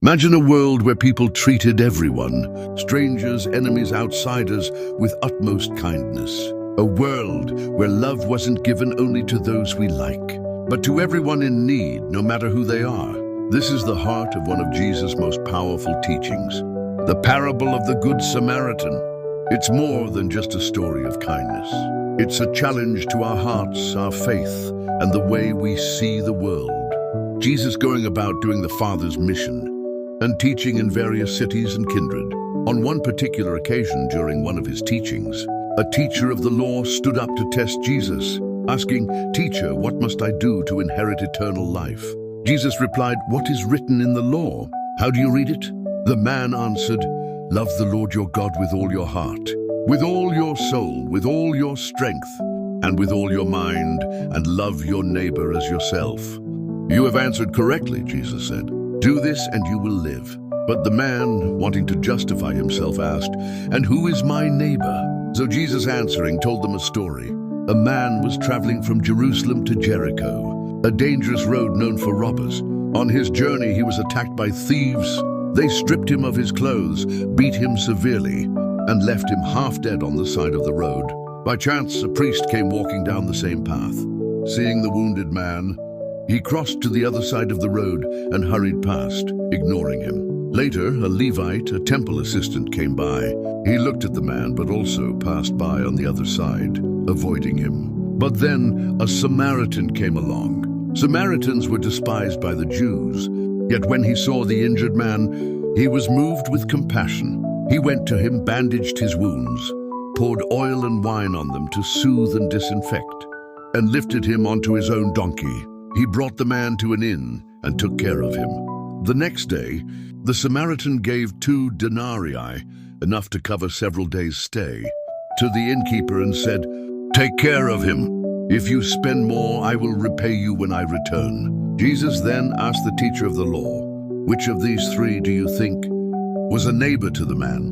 Imagine a world where people treated everyone, strangers, enemies, outsiders, with utmost kindness. A world where love wasn't given only to those we like, but to everyone in need, no matter who they are. This is the heart of one of Jesus' most powerful teachings, the parable of the Good Samaritan. It's more than just a story of kindness. It's a challenge to our hearts, our faith, and the way we see the world. Jesus going about doing the Father's mission and teaching in various cities and kindred. On one particular occasion during one of his teachings, a teacher of the law stood up to test Jesus, asking, "Teacher, what must I do to inherit eternal life?" Jesus replied, "What is written in the law? How do you read it?" The man answered, "Love the Lord your God with all your heart, with all your soul, with all your strength, and with all your mind, and love your neighbor as yourself." "You have answered correctly," Jesus said. "Do this and you will live." But the man, wanting to justify himself, asked, "And who is my neighbor?" So Jesus answering told them a story. A man was traveling from Jerusalem to Jericho, a dangerous road known for robbers. On his journey he was attacked by thieves. They stripped him of his clothes, beat him severely, and left him half dead on the side of the road. By chance, a priest came walking down the same path. Seeing the wounded man, he crossed to the other side of the road and hurried past, ignoring him. Later, a Levite, a temple assistant, came by. He looked at the man, but also passed by on the other side, avoiding him. But then a Samaritan came along. Samaritans were despised by the Jews, yet when he saw the injured man, he was moved with compassion. He went to him, bandaged his wounds, poured oil and wine on them to soothe and disinfect, and lifted him onto his own donkey. He brought the man to an inn and took care of him. The next day, the Samaritan gave 2 denarii, enough to cover several days' stay, to the innkeeper and said, "Take care of him. If you spend more, I will repay you when I return." Jesus then asked the teacher of the law, "Which of these 3 do you think was a neighbor to the man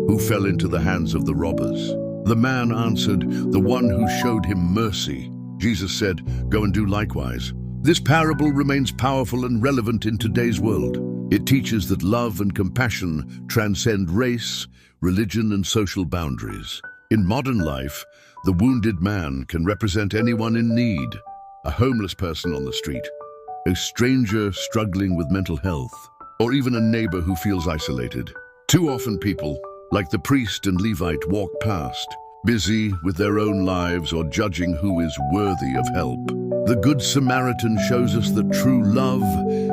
who fell into the hands of the robbers?" The man answered, "The one who showed him mercy." Jesus said, "Go and do likewise." This parable remains powerful and relevant in today's world. It teaches that love and compassion transcend race, religion, and social boundaries. In modern life, the wounded man can represent anyone in need: a homeless person on the street, a stranger struggling with mental health, or even a neighbor who feels isolated. Too often people, like the priest and Levite, walk past, busy with their own lives or judging who is worthy of help. The Good Samaritan shows us that true love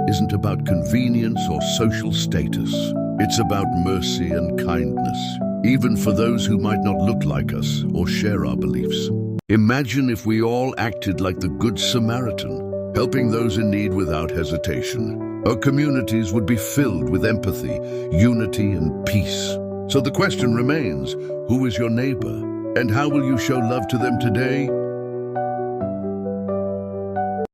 isn't about convenience or social status. It's about mercy and kindness, even for those who might not look like us or share our beliefs. Imagine if we all acted like the Good Samaritan, helping those in need without hesitation. Our communities would be filled with empathy, unity, and peace. So the question remains, who is your neighbor? And how will you show love to them today?